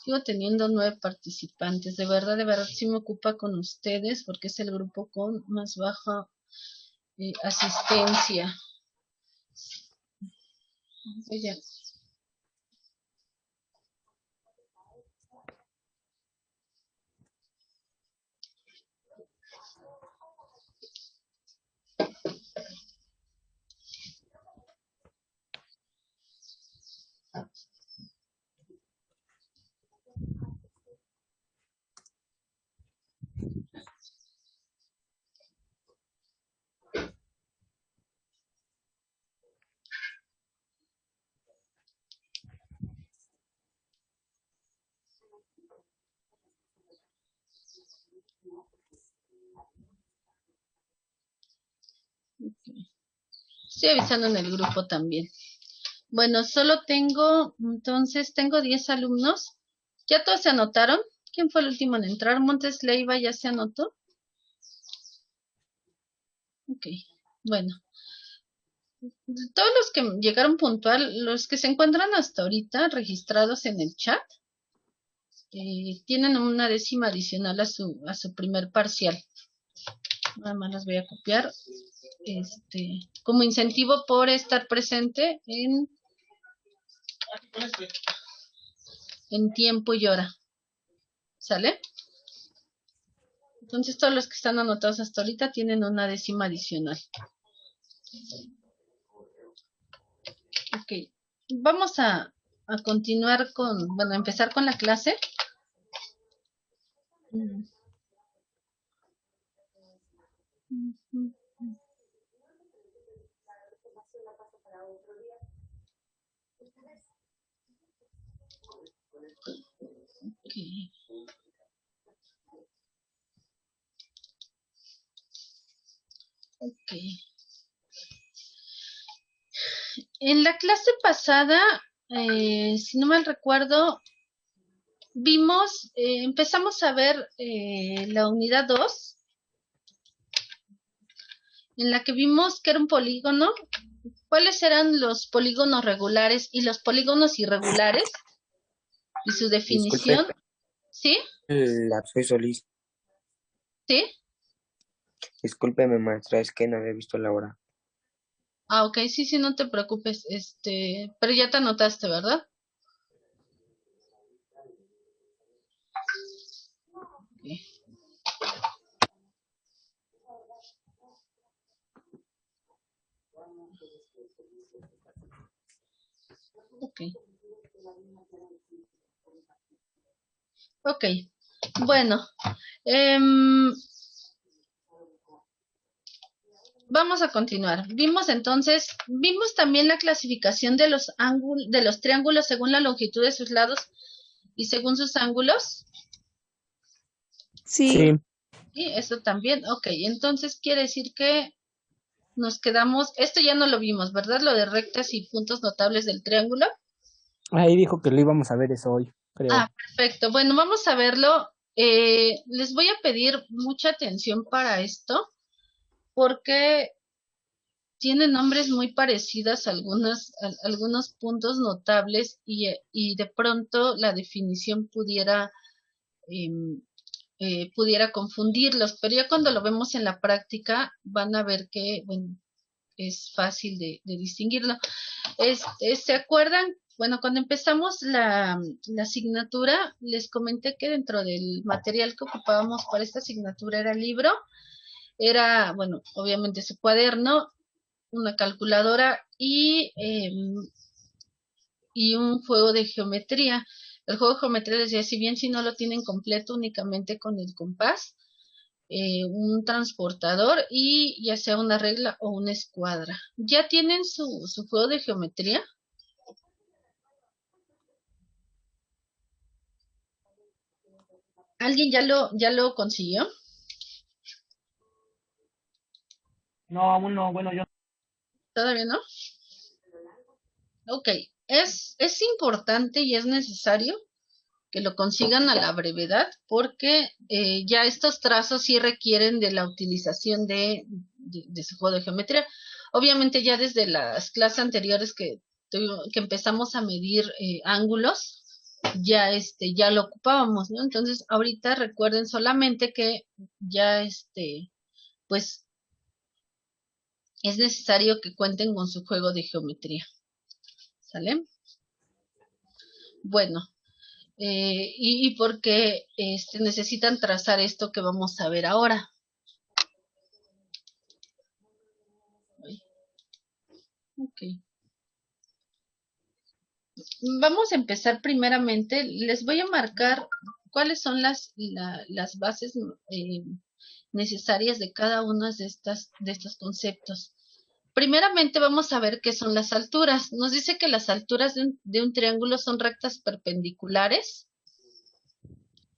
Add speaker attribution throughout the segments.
Speaker 1: Sigo teniendo 9 participantes. De verdad, sí me ocupa con ustedes porque es el grupo con más baja asistencia. Oye. Estoy avisando en el grupo también. Bueno, entonces tengo 10 alumnos. ¿Ya todos se anotaron? ¿Quién fue el último en entrar? Montes Leiva ya se anotó. Ok, bueno. Todos los que llegaron puntual, los que se encuentran hasta ahorita registrados en el chat, tienen una décima adicional a su primer parcial. Nada más las voy a copiar. Como incentivo por estar presente en tiempo y hora. ¿Sale? Entonces todos los que están anotados hasta ahorita tienen una décima adicional. Ok. Vamos a continuar empezar con la clase. Okay. Ok. En la clase pasada, si no mal recuerdo, empezamos a ver la unidad 2, en la que vimos que era un polígono. ¿Cuáles eran los polígonos regulares y los polígonos irregulares? Y su definición.
Speaker 2: Disculpe.
Speaker 1: ¿Sí?
Speaker 2: Soy Solís.
Speaker 1: ¿Sí?
Speaker 2: Discúlpeme, maestra, es que no había visto la hora.
Speaker 1: Ah, ok, sí, no te preocupes. Pero ya te anotaste, ¿verdad? Okay. Ok. Ok. Bueno. Vamos a continuar. Vimos también la clasificación de los triángulos según la longitud de sus lados y según sus ángulos.
Speaker 3: Sí.
Speaker 1: Sí, eso también. Ok, entonces quiere decir que nos quedamos, esto ya no lo vimos, ¿verdad? Lo de rectas y puntos notables del triángulo.
Speaker 3: Ahí dijo que lo íbamos a ver eso hoy, creo.
Speaker 1: Ah, perfecto. Bueno, vamos a verlo. Les voy a pedir mucha atención para esto, porque tienen nombres muy parecidas algunos puntos notables y de pronto la definición pudiera confundirlos, pero ya cuando lo vemos en la práctica van a ver que, bueno, es fácil de distinguirlo. ¿Se acuerdan? Bueno, cuando empezamos la asignatura, les comenté que dentro del material que ocupábamos para esta asignatura era el libro, era, bueno, obviamente su cuaderno, una calculadora y un juego de geometría. El juego de geometría les decía, si no lo tienen completo únicamente con el compás, un transportador y ya sea una regla o una escuadra. ¿Ya tienen su juego de geometría? ¿Alguien ya lo consiguió?
Speaker 4: No, aún no. Bueno, yo.
Speaker 1: ¿Todavía no? Ok. Es importante y es necesario que lo consigan a la brevedad, porque ya estos trazos sí requieren de la utilización de su juego de geometría. Obviamente ya desde las clases anteriores que empezamos a medir ángulos, ya lo ocupábamos, ¿no? Entonces ahorita recuerden solamente que ya pues es necesario que cuenten con su juego de geometría. ¿Sale? Bueno, y porque necesitan trazar esto que vamos a ver ahora. Ok. Vamos a empezar primeramente. Les voy a marcar cuáles son las bases necesarias de cada uno de estos conceptos. Primeramente vamos a ver qué son las alturas. Nos dice que las alturas de un triángulo son rectas perpendiculares,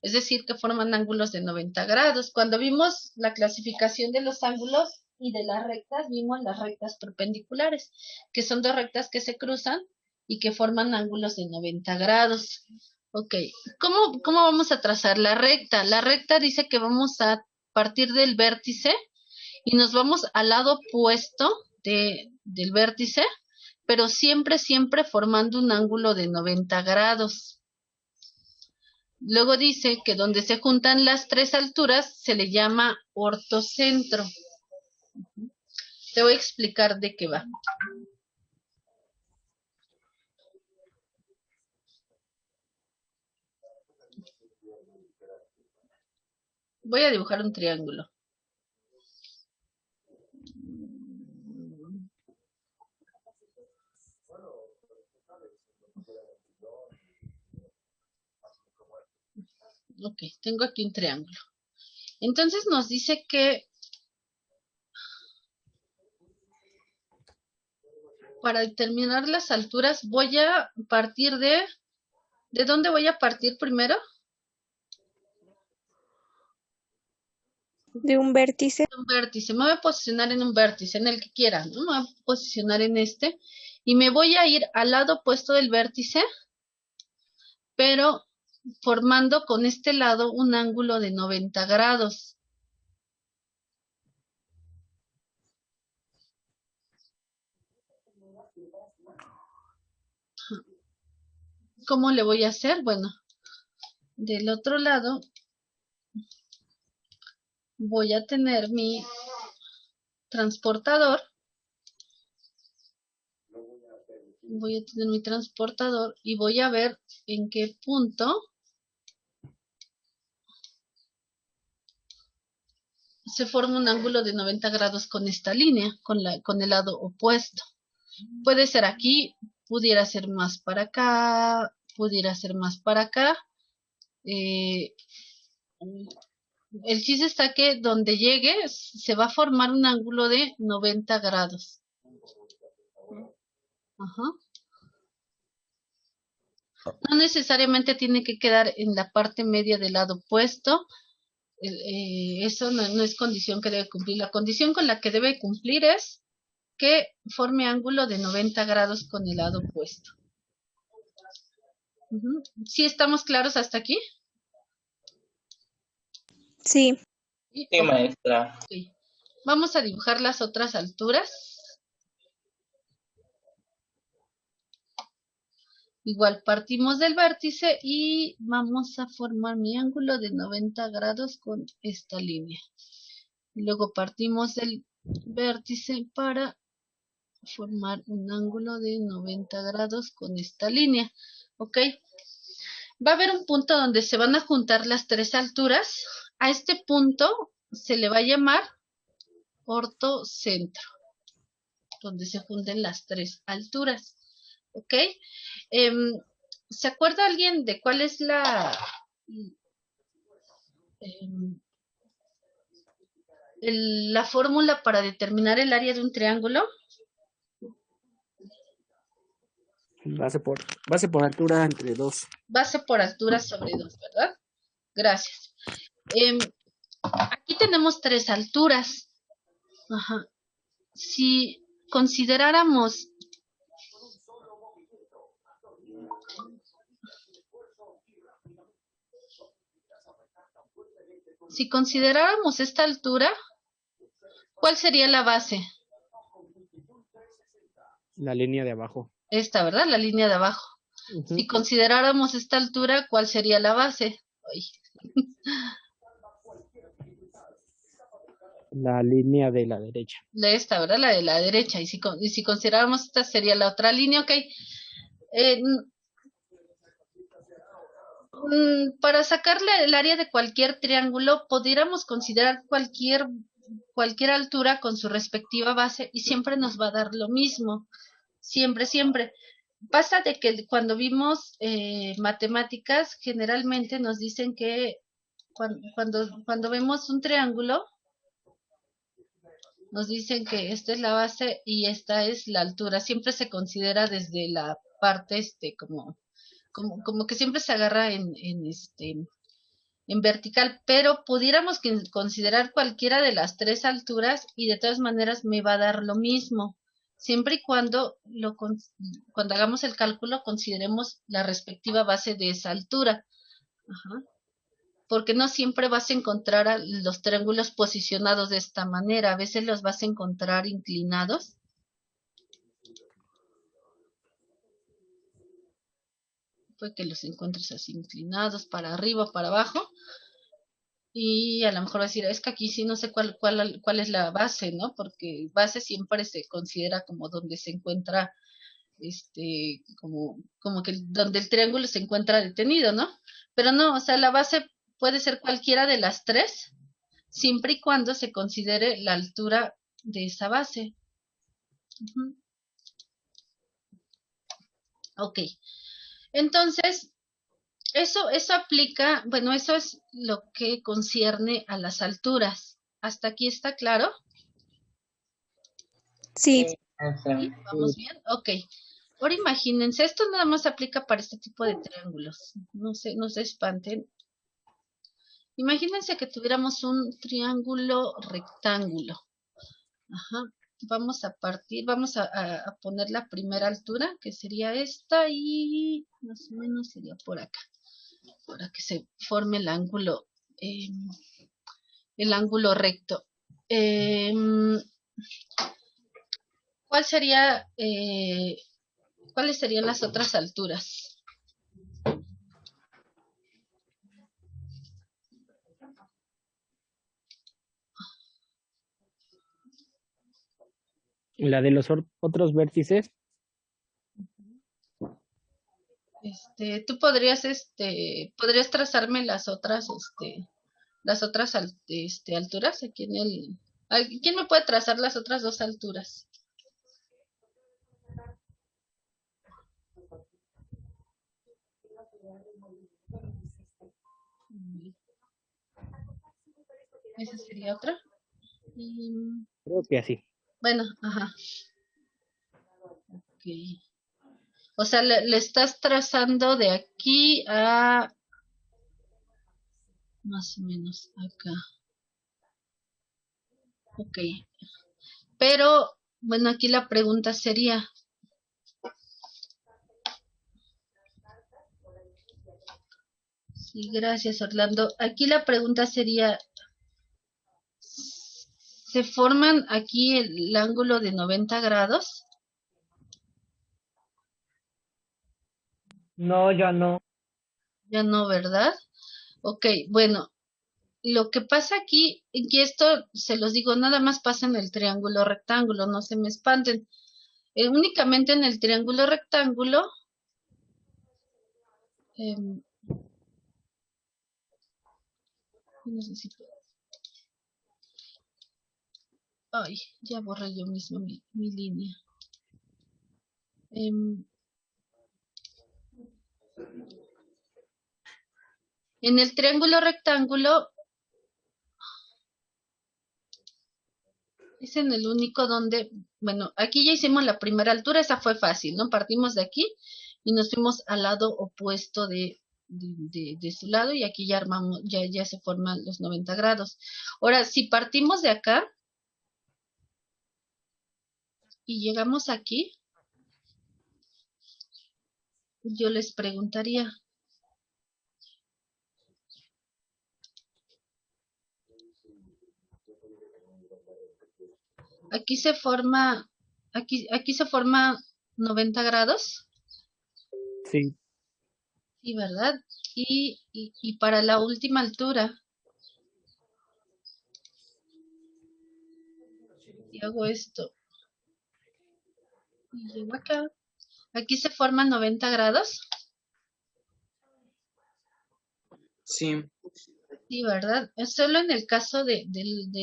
Speaker 1: es decir, que forman ángulos de 90 grados. Cuando vimos la clasificación de los ángulos y de las rectas, vimos las rectas perpendiculares, que son dos rectas que se cruzan y que forman ángulos de 90 grados. Ok, ¿cómo vamos a trazar la recta? La recta dice que vamos a partir del vértice y nos vamos al lado opuesto del vértice, pero siempre formando un ángulo de 90 grados. Luego dice que donde se juntan las tres alturas se le llama ortocentro. Te voy a explicar de qué va. Voy a dibujar un triángulo. Ok, tengo aquí un triángulo. Entonces nos dice que para determinar las alturas voy a partir ¿de dónde voy a partir primero?
Speaker 5: De un vértice.
Speaker 1: Un vértice. Me voy a posicionar en un vértice, en el que quiera, ¿no? Me voy a posicionar en este y me voy a ir al lado opuesto del vértice, pero formando con este lado un ángulo de 90 grados. ¿Cómo le voy a hacer? Bueno, del otro lado voy a tener mi transportador. Voy a tener mi transportador y voy a ver en qué punto se forma un ángulo de 90 grados con esta línea, con el lado opuesto. Puede ser aquí, pudiera ser más para acá, pudiera ser más para acá. El chiste está que donde llegue se va a formar un ángulo de 90 grados. Ajá. No necesariamente tiene que quedar en la parte media del lado opuesto. Eso no es condición que debe cumplir. La condición con la que debe cumplir es que forme ángulo de 90 grados con el lado opuesto. ¿Sí estamos claros hasta aquí?
Speaker 5: Sí.
Speaker 6: Sí, maestra.
Speaker 1: Okay. Vamos a dibujar las otras alturas. Igual partimos del vértice y vamos a formar mi ángulo de 90 grados con esta línea. Luego partimos del vértice para formar un ángulo de 90 grados con esta línea. ¿Ok? Va a haber un punto donde se van a juntar las tres alturas. A este punto se le va a llamar ortocentro, donde se junten las tres alturas. ¿Ok? ¿Se acuerda alguien de cuál es la fórmula para determinar el área de un triángulo?
Speaker 3: Base por altura entre 2.
Speaker 1: Base por altura sobre 2, ¿verdad? Gracias. Aquí tenemos tres alturas. Ajá. Si consideráramos Si consideráramos esta altura, ¿cuál sería la base?
Speaker 3: La línea de abajo.
Speaker 1: Esta, ¿verdad? La línea de abajo.
Speaker 3: Ujú.
Speaker 1: Si consideráramos esta altura, ¿cuál sería la base? Ay,
Speaker 3: La línea de la derecha.
Speaker 1: de esta, ¿verdad? La de la derecha. Y si consideráramos esta sería la otra línea, ok. Para sacarle el área de cualquier triángulo, pudiéramos considerar cualquier altura con su respectiva base y siempre nos va a dar lo mismo. Siempre, siempre. Pasa de que cuando vimos matemáticas, generalmente nos dicen que cuando vemos un triángulo, nos dicen que esta es la base y esta es la altura. Siempre se considera desde la parte, como que siempre se agarra en vertical, pero pudiéramos considerar cualquiera de las tres alturas y de todas maneras me va a dar lo mismo, siempre y cuando cuando hagamos el cálculo consideremos la respectiva base de esa altura. Ajá. Porque no siempre vas a encontrar a los triángulos posicionados de esta manera, a veces los vas a encontrar inclinados. Puede que los encuentres así inclinados para arriba o para abajo. Y a lo mejor vas a decir, es que aquí sí no sé cuál es la base, ¿no? Porque base siempre se considera como donde se encuentra, como que donde el triángulo se encuentra detenido, ¿no? Pero no, o sea, la base puede ser cualquiera de las tres, siempre y cuando se considere la altura de esa base. Uh-huh. Ok, entonces, eso aplica, bueno, eso es lo que concierne a las alturas. ¿Hasta aquí está claro?
Speaker 5: Sí.
Speaker 6: Sí, maestra.
Speaker 1: ¿Sí? ¿Vamos bien? Ok. Ahora imagínense, esto nada más aplica para este tipo de triángulos. No se espanten. Imagínense que tuviéramos un triángulo rectángulo. Ajá. Vamos a poner la primera altura, que sería esta, y más o menos sería por acá, para que se forme el ángulo recto. ¿Cuál sería, ¿cuáles serían las otras alturas?
Speaker 3: La de los otros vértices.
Speaker 1: Tú podrías trazarme las otras alturas aquí ¿quién me puede trazar las otras dos alturas? Esa sería otra.
Speaker 3: Creo que así.
Speaker 1: Bueno, ajá. Ok. O sea, le estás trazando de aquí a más o menos acá. Ok. Pero, bueno, aquí la pregunta sería, sí, gracias, Orlando. Aquí la pregunta sería, ¿se forman aquí el ángulo de 90 grados?
Speaker 4: No, ya no.
Speaker 1: Ya no, ¿verdad? Ok, bueno, lo que pasa aquí, y esto se los digo, nada más pasa en el triángulo rectángulo, no se me espanten. Únicamente en el triángulo rectángulo, no sé si puedo. Ay, ya borré yo mismo mi línea. En el triángulo rectángulo es en el único donde, bueno, aquí ya hicimos la primera altura, esa fue fácil, ¿no? Partimos de aquí y nos fuimos al lado opuesto de su lado y aquí ya armamos, ya se forman los 90 grados. Ahora, si partimos de acá y llegamos aquí, yo les preguntaría, Aquí se forma, aquí se forma 90 grados,
Speaker 3: Sí,
Speaker 1: sí, ¿verdad? Y para la última altura, y hago esto, y llego acá, aquí se forman 90 grados,
Speaker 2: Sí,
Speaker 1: sí, ¿verdad? Es solo en el caso de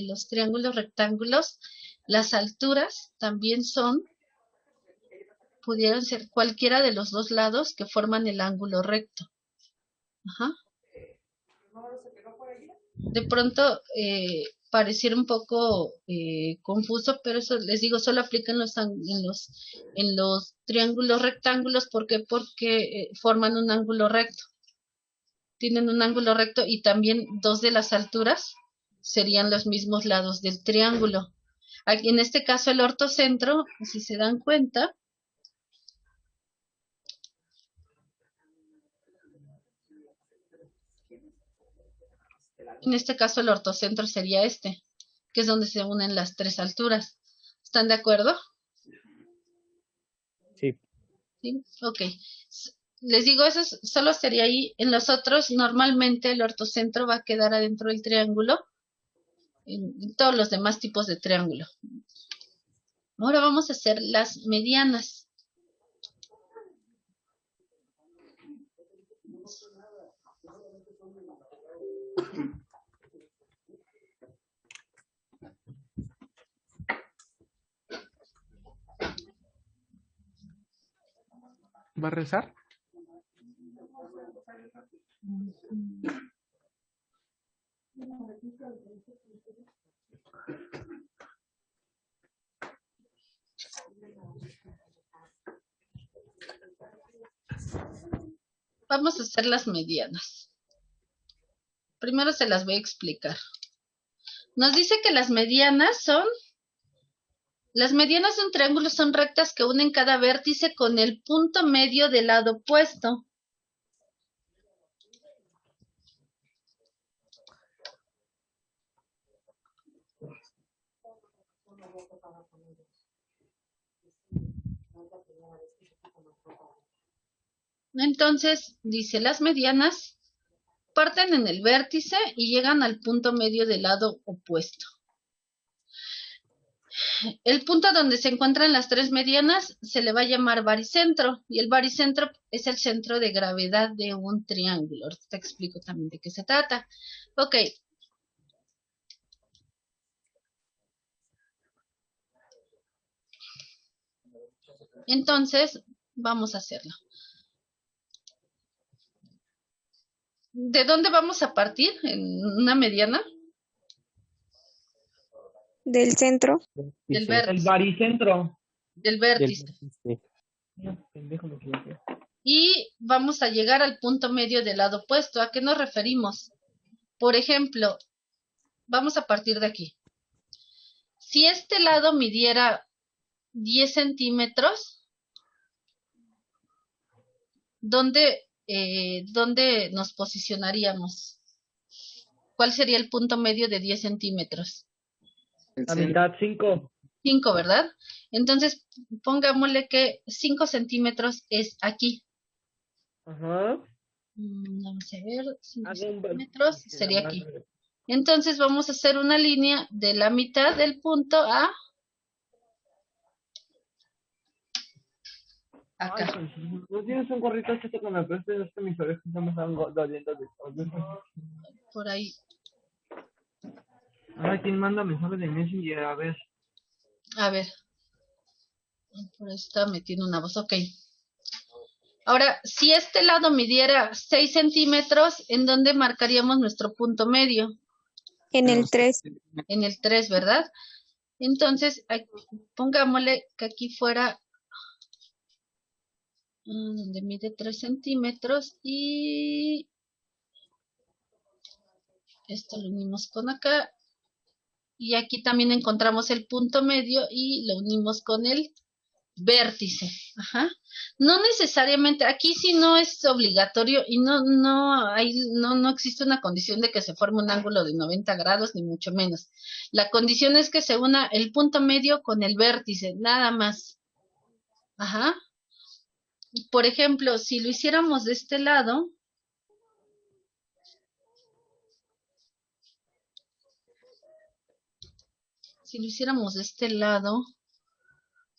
Speaker 1: los triángulos rectángulos, las alturas también pudieran ser cualquiera de los dos lados que forman el ángulo recto. Ajá. De pronto pareciera un poco confuso, pero eso les digo, solo aplica en los triángulos rectángulos. ¿Por qué? Porque forman un ángulo recto. Tienen un ángulo recto y también dos de las alturas serían los mismos lados del triángulo. Aquí, en este caso el ortocentro, si se dan cuenta, en este caso el ortocentro sería este, que es donde se unen las tres alturas. ¿Están de acuerdo?
Speaker 3: sí.
Speaker 1: ¿Sí? Ok. Les digo, eso solo sería ahí. En los otros, normalmente el ortocentro va a quedar adentro del triángulo, en todos los demás tipos de triángulo. Ahora vamos a hacer las medianas.
Speaker 5: ¿Va a rezar?
Speaker 1: Vamos a hacer las medianas. Primero se las voy a explicar. Nos dice que las medianas de un triángulo son rectas que unen cada vértice con el punto medio del lado opuesto. Entonces, dice, las medianas parten en el vértice y llegan al punto medio del lado opuesto. El punto donde se encuentran las tres medianas se le va a llamar baricentro, y el baricentro es el centro de gravedad de un triángulo. Ahorita te explico también de qué se trata. Ok. Entonces, vamos a hacerlo. ¿De dónde vamos a partir en una mediana?
Speaker 7: Del centro.
Speaker 1: Del
Speaker 3: Sí,
Speaker 4: El
Speaker 1: vértice.
Speaker 4: baricentro.
Speaker 1: Del
Speaker 3: del
Speaker 1: vértice.
Speaker 3: vértice.
Speaker 4: No, pendejo, me equivoqué.
Speaker 1: Y vamos a llegar al punto medio del lado opuesto. ¿A qué nos referimos? Por ejemplo, vamos a partir de aquí. Si este lado midiera 10 centímetros, ¿dónde nos posicionaríamos? ¿Cuál sería el punto medio de 10 centímetros?
Speaker 2: el
Speaker 4: La
Speaker 2: centro.
Speaker 4: mitad, 5.
Speaker 1: 5, ¿verdad? Entonces, pongámosle que 5 centímetros es aquí.
Speaker 4: Ajá.
Speaker 1: Vamos a ver, 5
Speaker 4: Hago un
Speaker 1: centímetros
Speaker 4: la
Speaker 1: sería aquí.
Speaker 4: madre.
Speaker 1: Entonces, vamos a hacer una línea de la mitad del punto a acá.
Speaker 4: Ay, ¿no tienes un gorrito este que me prestes? Es que mis orejas no me están doliendo de todo.
Speaker 1: Por ahí.
Speaker 4: Ay, ¿quién manda mensajes de Messenger? A ver.
Speaker 1: A ver. Por ahí está metiendo una voz. Ok. Ahora, si este lado midiera 6 centímetros, ¿en dónde marcaríamos nuestro punto medio?
Speaker 7: En el 3.
Speaker 1: En el 3, ¿verdad? Entonces, pongámosle que aquí fuera donde mide 3 centímetros y esto lo unimos con acá. Y aquí también encontramos el punto medio y lo unimos con el vértice. Ajá. No necesariamente, aquí sí no es obligatorio y no existe una condición de que se forme un ángulo de 90 grados, ni mucho menos. La condición es que se una el punto medio con el vértice, nada más. Ajá. Por ejemplo, si lo hiciéramos de este lado,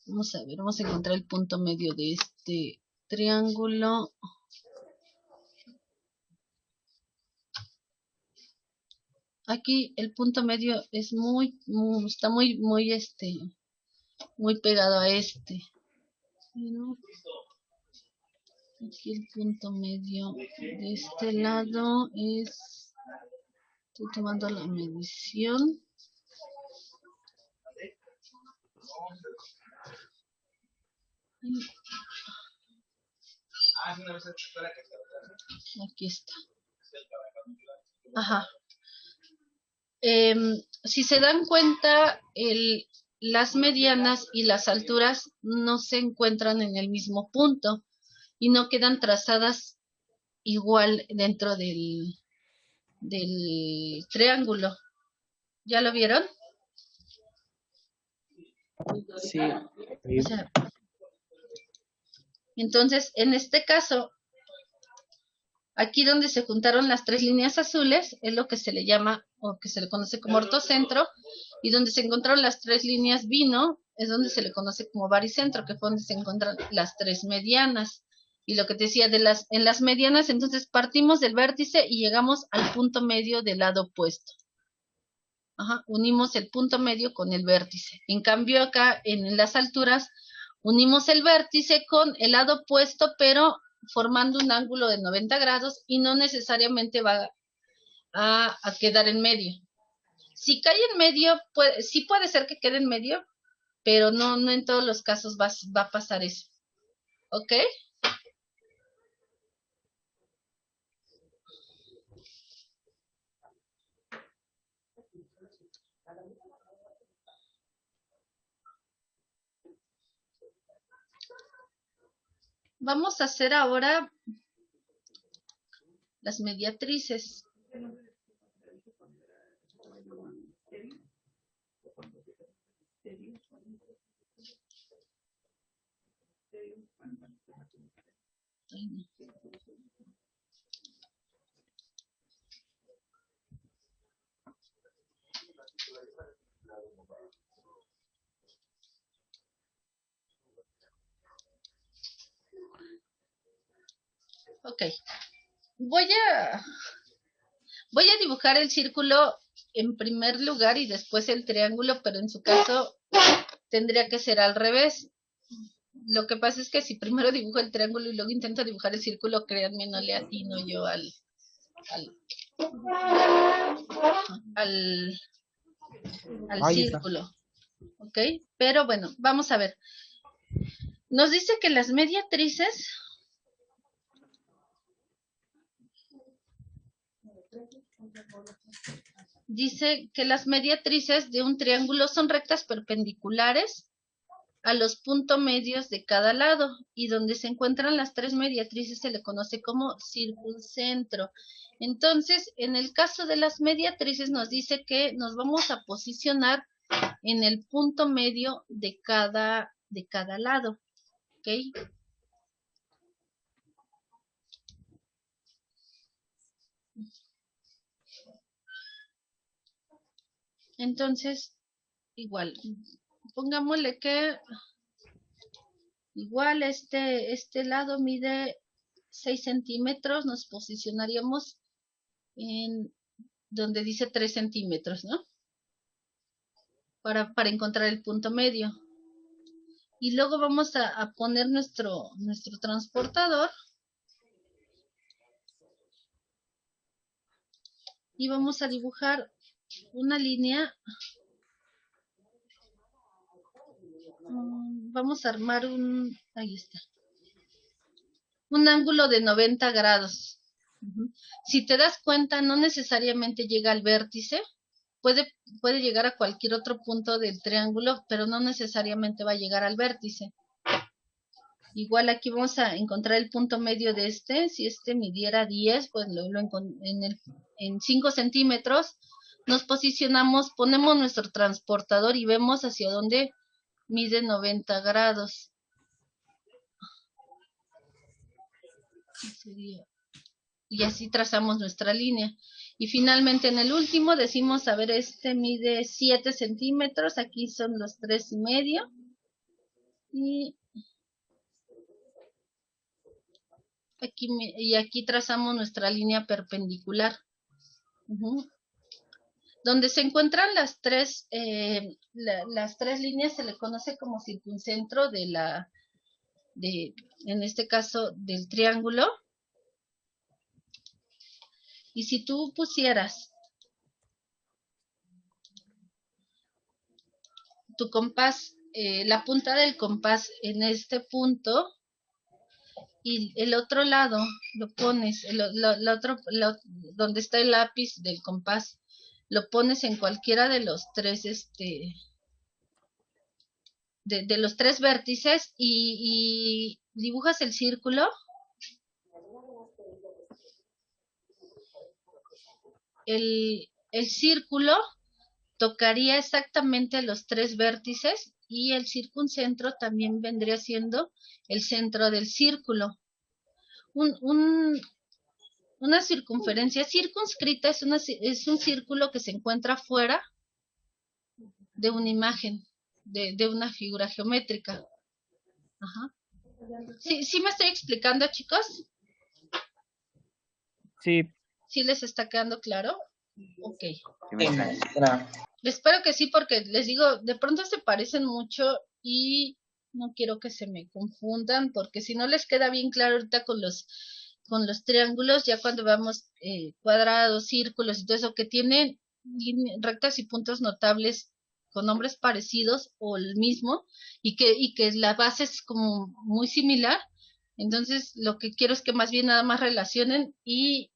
Speaker 1: vamos a ver, vamos a encontrar el punto medio de este triángulo. Aquí el punto medio es está muy pegado a este. ¿No? Aquí el punto medio de este lado es, estoy tomando la medición. Aquí está. Ajá. Si se dan cuenta, las medianas y las alturas no se encuentran en el mismo punto y no quedan trazadas igual dentro del triángulo. ¿Ya lo vieron?
Speaker 3: Sí.
Speaker 1: O sea, entonces, en este caso, aquí donde se juntaron las tres líneas azules es lo que se le llama o que se le conoce como ortocentro, y donde se encontraron las tres líneas vino es donde se le conoce como baricentro, que fue donde se encuentran las tres medianas. Y lo que te decía, en las medianas, entonces partimos del vértice y llegamos al punto medio del lado opuesto. Ajá, unimos el punto medio con el vértice. En cambio acá en las alturas unimos el vértice con el lado opuesto, pero formando un ángulo de 90 grados y no necesariamente va a quedar en medio. Si cae en medio, sí puede ser que quede en medio, pero no en todos los casos va a pasar eso. ¿Ok? Vamos a hacer ahora las mediatrices. Ok. Voy a dibujar el círculo en primer lugar y después el triángulo, pero en su caso tendría que ser al revés. Lo que pasa es que si primero dibujo el triángulo y luego intento dibujar el círculo, créanme, no le atino yo al círculo. ¿Ok? Pero bueno, vamos a ver. Nos dice que las mediatrices de un triángulo son rectas perpendiculares a los puntos medios de cada lado, y donde se encuentran las tres mediatrices se le conoce como circuncentro. Entonces, en el caso de las mediatrices nos dice que nos vamos a posicionar en el punto medio de cada lado. ¿Ok? Entonces, igual, pongámosle que igual este lado mide 6 centímetros, nos posicionaríamos en donde dice 3 centímetros, ¿no? Para encontrar el punto medio. Y luego vamos a poner nuestro transportador. Y vamos a dibujar una línea. Vamos a armar ahí está. Un ángulo de 90 grados. Si te das cuenta, no necesariamente llega al vértice. Puede llegar a cualquier otro punto del triángulo, pero no necesariamente va a llegar al vértice. Igual aquí vamos a encontrar el punto medio de este. Si este midiera 10, pues en 5 centímetros nos posicionamos, ponemos nuestro transportador y vemos hacia dónde mide 90 grados. Y así trazamos nuestra línea. Y finalmente en el último decimos, a ver, este mide 7 centímetros, aquí son los 3,5. Y aquí trazamos nuestra línea perpendicular. Donde se encuentran las tres líneas se le conoce como circuncentro en este caso, del triángulo. Y si tú pusieras tu compás, la punta del compás en este punto, y el otro lado lo pones, donde está el lápiz del compás, lo pones en cualquiera de los tres, de los tres vértices y dibujas el círculo. El círculo tocaría exactamente los tres vértices y el circuncentro también vendría siendo el centro del círculo. Una circunferencia circunscrita es un círculo que se encuentra fuera de una imagen, de una figura geométrica. Ajá. ¿Sí me estoy explicando, chicos?
Speaker 3: Sí.
Speaker 1: ¿Sí les está quedando claro? Ok.
Speaker 6: Sí, maestra.
Speaker 1: Espero que sí, porque les digo, de pronto se parecen mucho y no quiero que se me confundan, porque si no les queda bien claro ahorita con los triángulos, ya cuando veamos cuadrados, círculos y todo eso, que tienen rectas y puntos notables con nombres parecidos o el mismo, y que la base es como muy similar, entonces lo que quiero es que más bien nada más relacionen y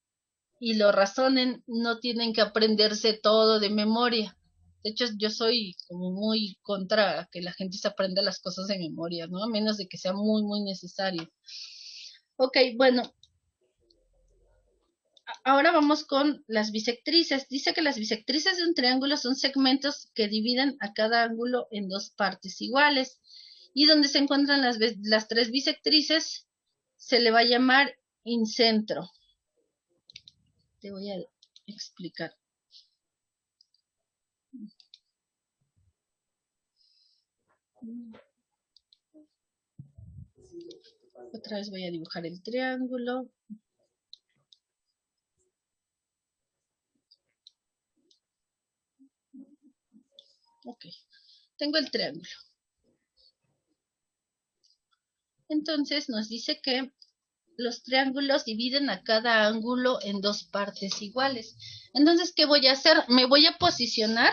Speaker 1: lo razonen, no tienen que aprenderse todo de memoria. De hecho, yo soy como muy contra que la gente se aprenda las cosas de memoria, ¿no? A menos de que sea muy, muy necesario. Ok, bueno. Ahora vamos con las bisectrices. Dice que las bisectrices de un triángulo son segmentos que dividen a cada ángulo en dos partes iguales. Y donde se encuentran las tres bisectrices se le va a llamar incentro. Te voy a explicar. Otra vez voy a dibujar el triángulo. Ok, tengo el triángulo. Entonces nos dice que los triángulos dividen a cada ángulo en dos partes iguales. Entonces, ¿qué voy a hacer? Me voy a posicionar.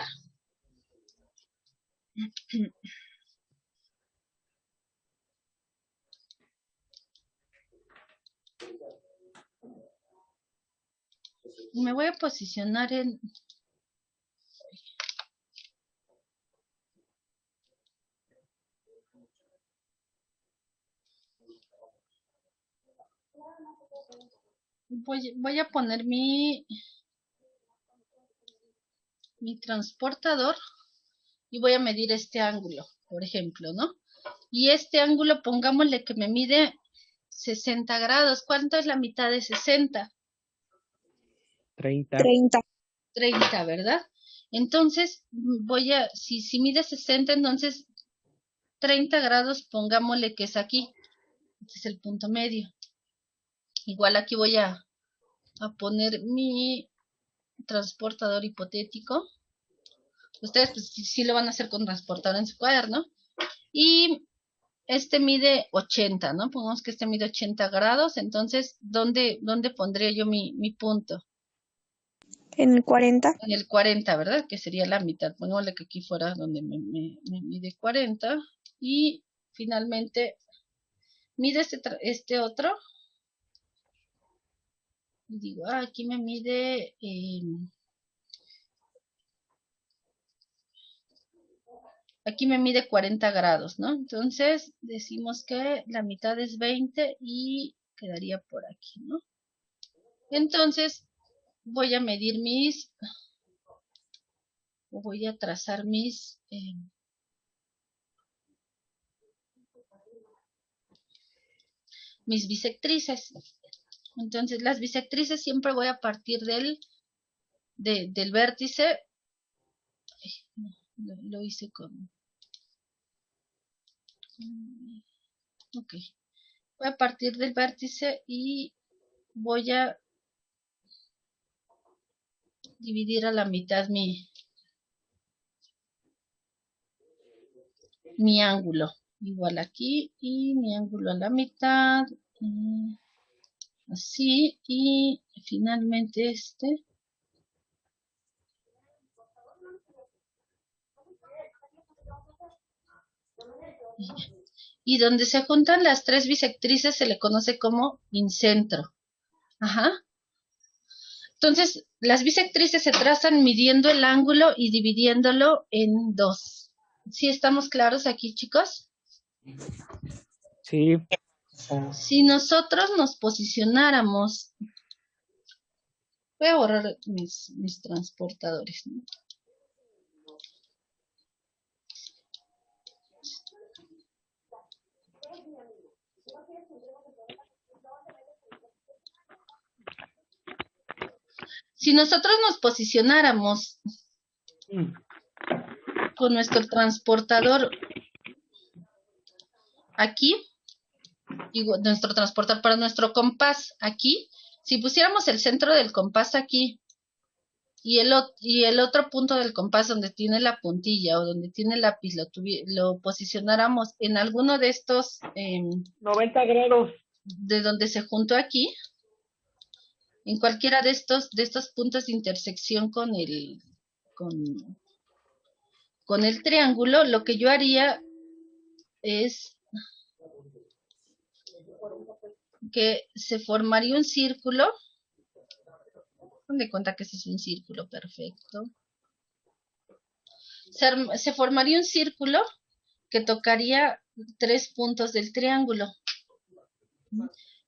Speaker 1: Me voy a posicionar en... Voy a poner mi transportador y voy a medir este ángulo, por ejemplo, ¿no? Y este ángulo, pongámosle que me mide 60 grados. ¿Cuánto es la mitad de 60?
Speaker 3: 30.
Speaker 1: 30, ¿verdad? Entonces, si mide 60, entonces 30 grados, pongámosle que es aquí. Este es el punto medio. Igual aquí voy a poner mi transportador hipotético. Ustedes pues, sí lo van a hacer con transportador en su cuaderno. Y este mide 80, ¿no? Pongamos que este mide 80 grados. Entonces, ¿dónde pondría yo mi punto?
Speaker 7: En el 40.
Speaker 1: En el 40, ¿verdad? Que sería la mitad. Pongámosle que aquí fuera donde me mide 40. Y finalmente mide este otro. Y digo, aquí me mide... aquí me mide 40 grados, ¿no? Entonces, decimos que la mitad es 20 y quedaría por aquí, ¿no? Entonces, voy a medir voy a trazar mis bisectrices. Entonces, las bisectrices siempre voy a partir del vértice. Lo hice con... Ok. Voy a partir del vértice y voy a dividir a la mitad mi ángulo. Igual aquí y mi ángulo a la mitad. Así y finalmente este. Y donde se juntan las tres bisectrices se le conoce como incentro. Ajá. Entonces, las bisectrices se trazan midiendo el ángulo y dividiéndolo en 2. ¿Sí estamos claros aquí, chicos?
Speaker 3: Sí.
Speaker 1: Si nosotros nos posicionáramos... Voy a borrar mis transportadores, ¿no? Si nosotros nos posicionáramos con nuestro transportador aquí, digo, nuestro transportador para nuestro compás aquí, si pusiéramos el centro del compás aquí y el otro punto del compás donde tiene la puntilla o donde tiene el lápiz lo posicionáramos en alguno de estos
Speaker 4: 90 grados
Speaker 1: de donde se juntó aquí, en cualquiera de estos puntos de intersección con el triángulo, lo que yo haría es que se formaría un círculo. De cuenta que ese es un círculo perfecto. Se formaría un círculo que tocaría 3 puntos del triángulo,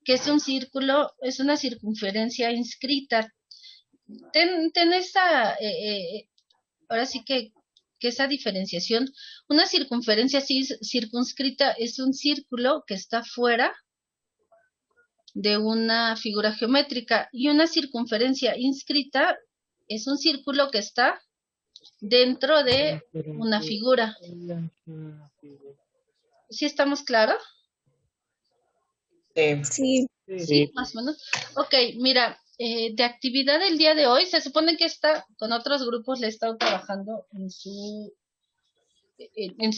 Speaker 1: que es un círculo, es una circunferencia inscrita. Ten esa, ahora sí que esa diferenciación. Una circunferencia circunscrita es un círculo que está fuera de una figura geométrica y una circunferencia inscrita es un círculo que está dentro de una figura. ¿Sí estamos claros?
Speaker 7: Sí.
Speaker 1: Sí, más o menos. Ok, mira, de actividad del día de hoy, se supone que con otros grupos le he estado trabajando en su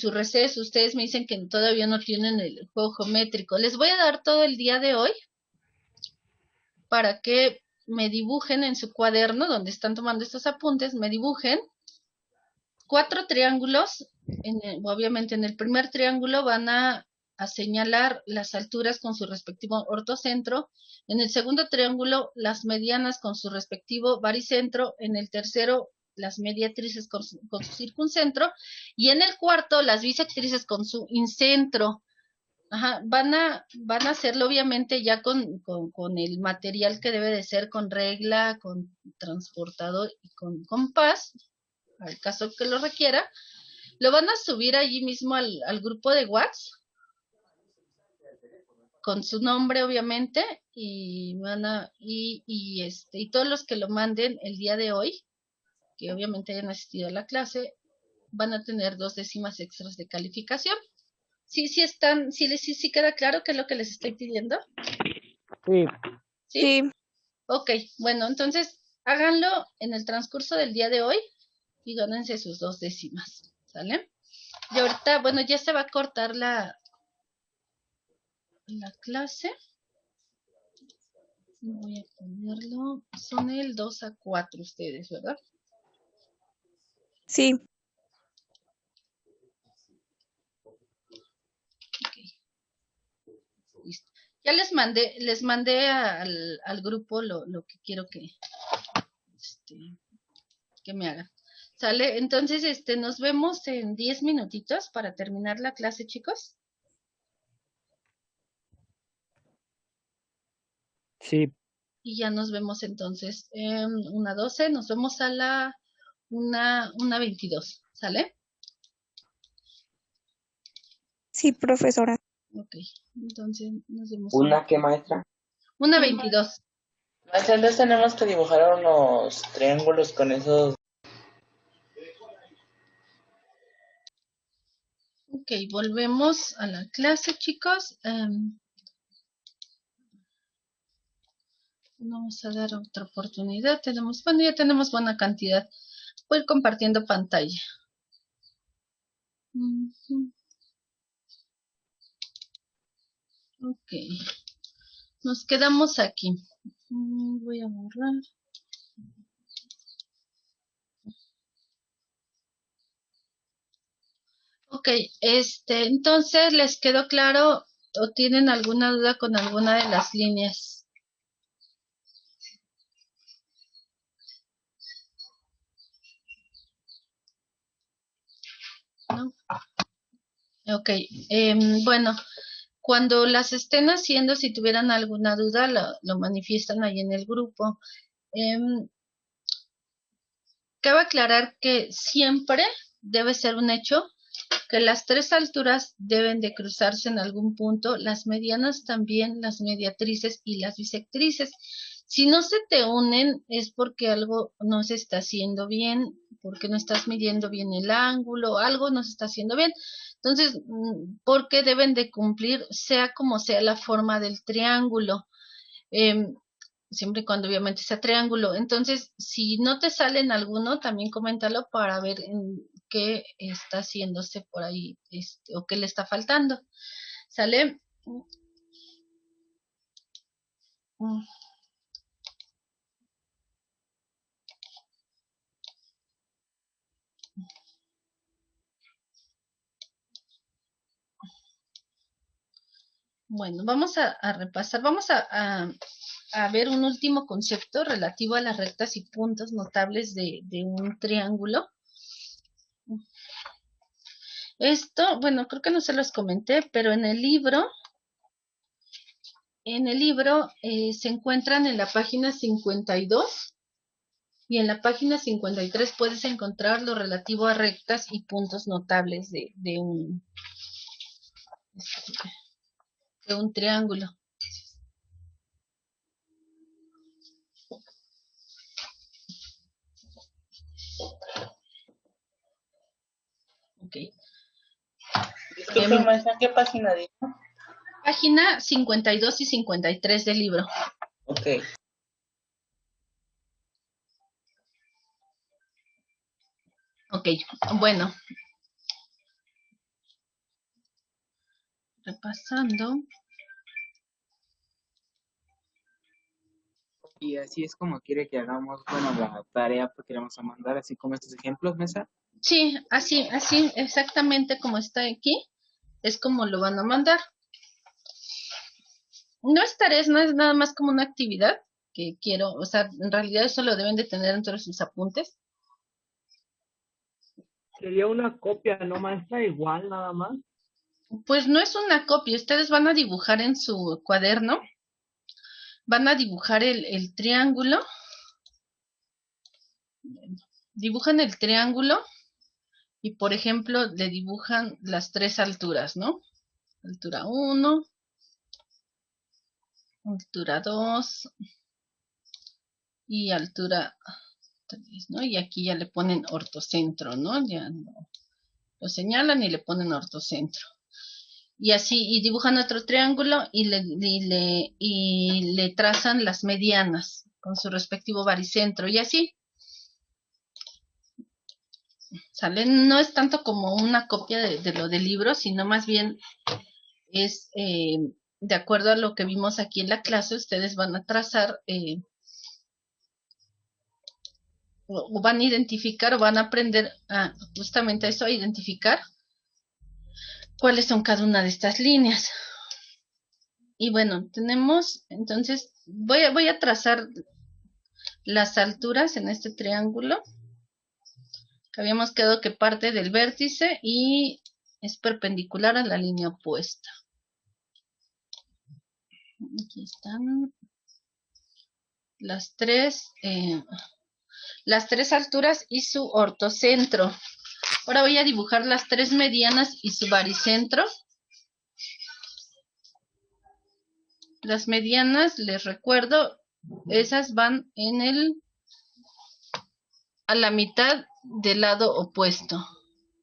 Speaker 1: receso. Ustedes me dicen que todavía no tienen el juego geométrico. Les voy a dar todo el día de hoy para que me dibujen en su cuaderno, donde están tomando estos apuntes, me dibujen 4 triángulos. Obviamente en el primer triángulo van a señalar las alturas con su respectivo ortocentro. En el segundo triángulo, las medianas con su respectivo baricentro. En el tercero, las mediatrices con su circuncentro. Y en el cuarto, las bisectrices con su incentro. Ajá, van a hacerlo obviamente ya con el material que debe de ser, con regla, con transportador y con compás, al caso que lo requiera. Lo van a subir allí mismo al grupo de WhatsApp, con su nombre obviamente, y y todos los que lo manden el día de hoy, que obviamente hayan asistido a la clase, van a tener 2 décimas extras de calificación. Sí queda claro qué es lo que les estoy pidiendo.
Speaker 3: Sí.
Speaker 1: ¿Sí? Ok, bueno, entonces háganlo en el transcurso del día de hoy y gánense sus 2 décimas, ¿sale? Y ahorita, bueno, ya se va a cortar la clase. Voy a ponerlo, son el 2 a 4 ustedes, ¿verdad?
Speaker 7: Sí.
Speaker 1: Listo. Ya les mandé al grupo lo que quiero que me hagan. ¿Sale? Entonces, nos vemos en 10 minutitos para terminar la clase, chicos.
Speaker 3: Sí,
Speaker 1: Y ya nos vemos entonces en 1:12. Nos vemos a la 1:22. ¿Sale?
Speaker 7: Sí, profesora.
Speaker 1: Ok. Entonces nos vemos.
Speaker 2: ¿Una qué, maestra?
Speaker 1: 1:22.
Speaker 6: Maestra, entonces tenemos que dibujar unos triángulos con esos.
Speaker 1: Ok, volvemos a la clase, chicos. Vamos a dar otra oportunidad. Ya tenemos buena cantidad. Voy a ir compartiendo pantalla. Ok. Nos quedamos aquí. Voy a borrar. Ok, entonces, ¿les quedó claro o tienen alguna duda con alguna de las líneas? ¿No? Ok, bueno, cuando las estén haciendo, si tuvieran alguna duda, lo manifiestan ahí en el grupo. Cabe aclarar que siempre debe ser un hecho que las tres alturas deben de cruzarse en algún punto, las medianas también, las mediatrices y las bisectrices. Si no se te unen es porque algo no se está haciendo bien, porque no estás midiendo bien el ángulo, algo no se está haciendo bien. Entonces, porque deben de cumplir, sea como sea la forma del triángulo. Siempre y cuando obviamente sea triángulo. Entonces, si no te sale en alguno, también coméntalo para ver en qué está haciéndose por ahí, o qué le está faltando. ¿Sale? Bueno, vamos a repasar, vamos a ver un último concepto relativo a las rectas y puntos notables de un triángulo. Esto, bueno, creo que no se los comenté, pero en el libro se encuentran en la página 52 y en la página 53 puedes encontrar lo relativo a rectas y puntos notables de un triángulo. Ok.
Speaker 6: Disculpe, maestra, ¿qué página dijo?
Speaker 1: Página 52 y 53 del libro.
Speaker 6: Ok.
Speaker 1: Ok, bueno. Repasando.
Speaker 5: Y así es como quiere que hagamos, bueno, la tarea que le vamos a mandar, así como estos ejemplos, Mesa.
Speaker 1: Sí, así, exactamente como está aquí, es como lo van a mandar. No es tarea, no es nada más como una actividad que quiero, o sea, en realidad eso lo deben de tener dentro de sus apuntes.
Speaker 4: Sería una copia, ¿no, maestra? Igual, nada más.
Speaker 1: Pues no es una copia, ustedes van a dibujar en su cuaderno, van a dibujar el triángulo, dibujan el triángulo y, por ejemplo, le dibujan las tres alturas, ¿no? Altura 1, altura 2 y altura 3, ¿no? Y aquí ya le ponen ortocentro, ¿no? Ya lo señalan y le ponen ortocentro. Y así, y dibujan otro triángulo y le trazan las medianas con su respectivo baricentro y así. ¿Sale? No es tanto como una copia de lo del libro, sino más bien es de acuerdo a lo que vimos aquí en la clase, ustedes van a trazar o van a identificar o van a aprender justamente eso, a identificar cuáles son cada una de estas líneas. Y bueno, tenemos, entonces, voy a trazar las alturas en este triángulo. Que habíamos quedado que parte del vértice y es perpendicular a la línea opuesta. Aquí están las tres alturas y su ortocentro. Ahora voy a dibujar las tres medianas y su baricentro. Las medianas, les recuerdo, esas van a la mitad del lado opuesto.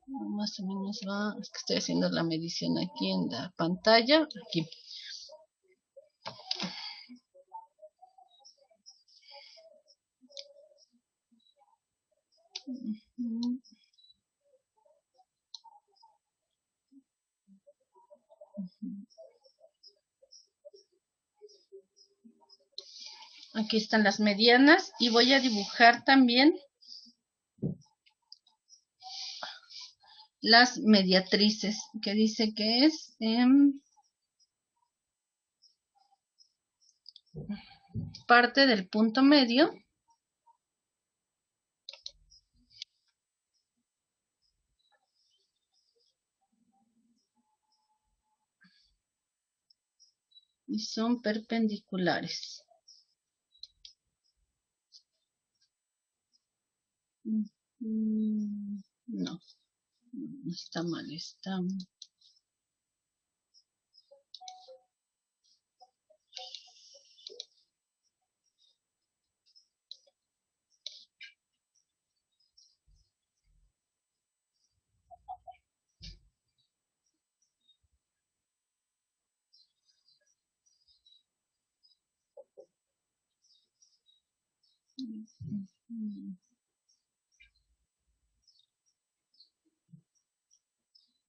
Speaker 1: Más o menos va, es que estoy haciendo la medición aquí en la pantalla. Aquí. Aquí están las medianas y voy a dibujar también las mediatrices, que dice que es parte del punto medio. Y son perpendiculares. No, no está mal, está...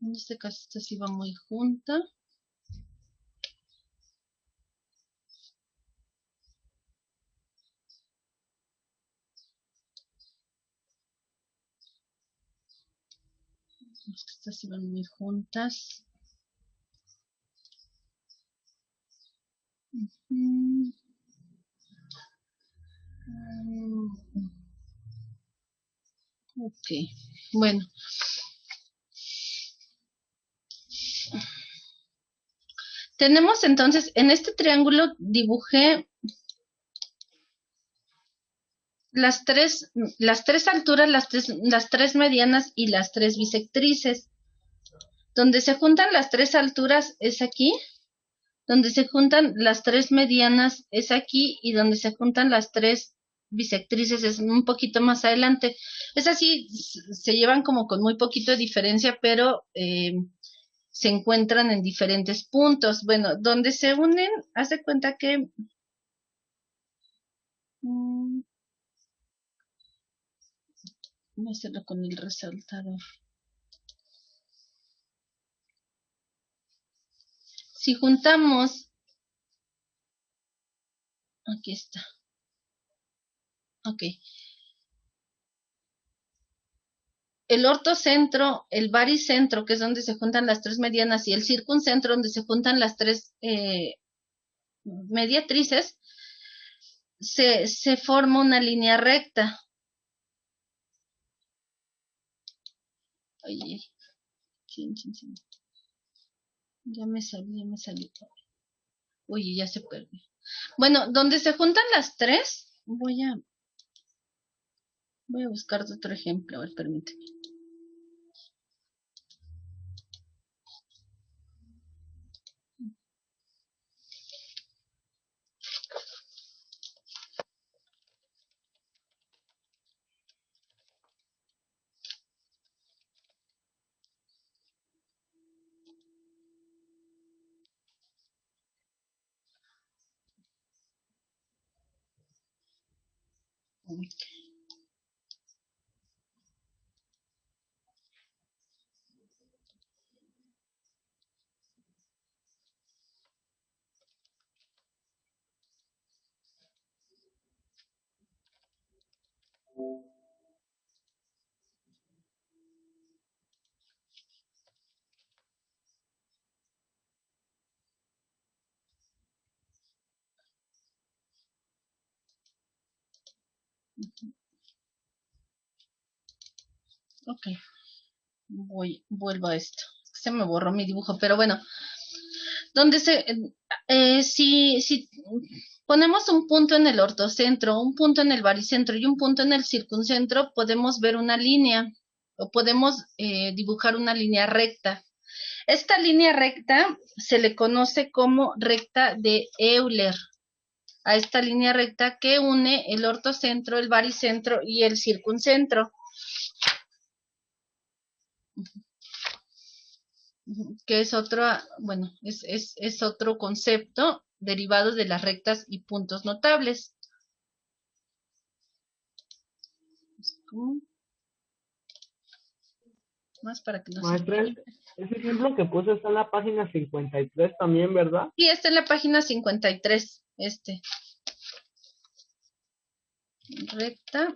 Speaker 1: En este caso esta sí va muy junta. Estas sí van muy juntas. Ok, bueno. Tenemos entonces, en este triángulo dibujé las tres alturas, las tres medianas y las tres bisectrices. Donde se juntan las tres alturas es aquí. Donde se juntan las tres medianas es aquí. Y donde se juntan las tres bisectrices es un poquito más adelante. Es así, se llevan como con muy poquito de diferencia, pero se encuentran en diferentes puntos. Bueno, donde se unen, haz de cuenta que... voy a hacerlo con el resaltador. Si juntamos... Aquí está. Ok. El ortocentro, el baricentro, que es donde se juntan las tres medianas, y el circuncentro, donde se juntan las tres mediatrices, se forma una línea recta. Oye, chin. Ya me salió. Oye, ya se perdió. Bueno, donde se juntan las tres, voy a buscar otro ejemplo. A ver, permíteme. Ok, vuelvo a esto. Se me borró mi dibujo, pero bueno. Si ponemos un punto en el ortocentro, un punto en el baricentro y un punto en el circuncentro, podemos ver una línea o podemos dibujar una línea recta. Esta línea recta se le conoce como recta de Euler. A esta línea recta que une el ortocentro, el baricentro y el circuncentro. Que es otro, bueno, es otro concepto derivado de las rectas y puntos notables. Más para que no
Speaker 4: Maestra, ese ejemplo que puse está en la página 53 también, ¿verdad?
Speaker 1: Sí, está en la página 53, recta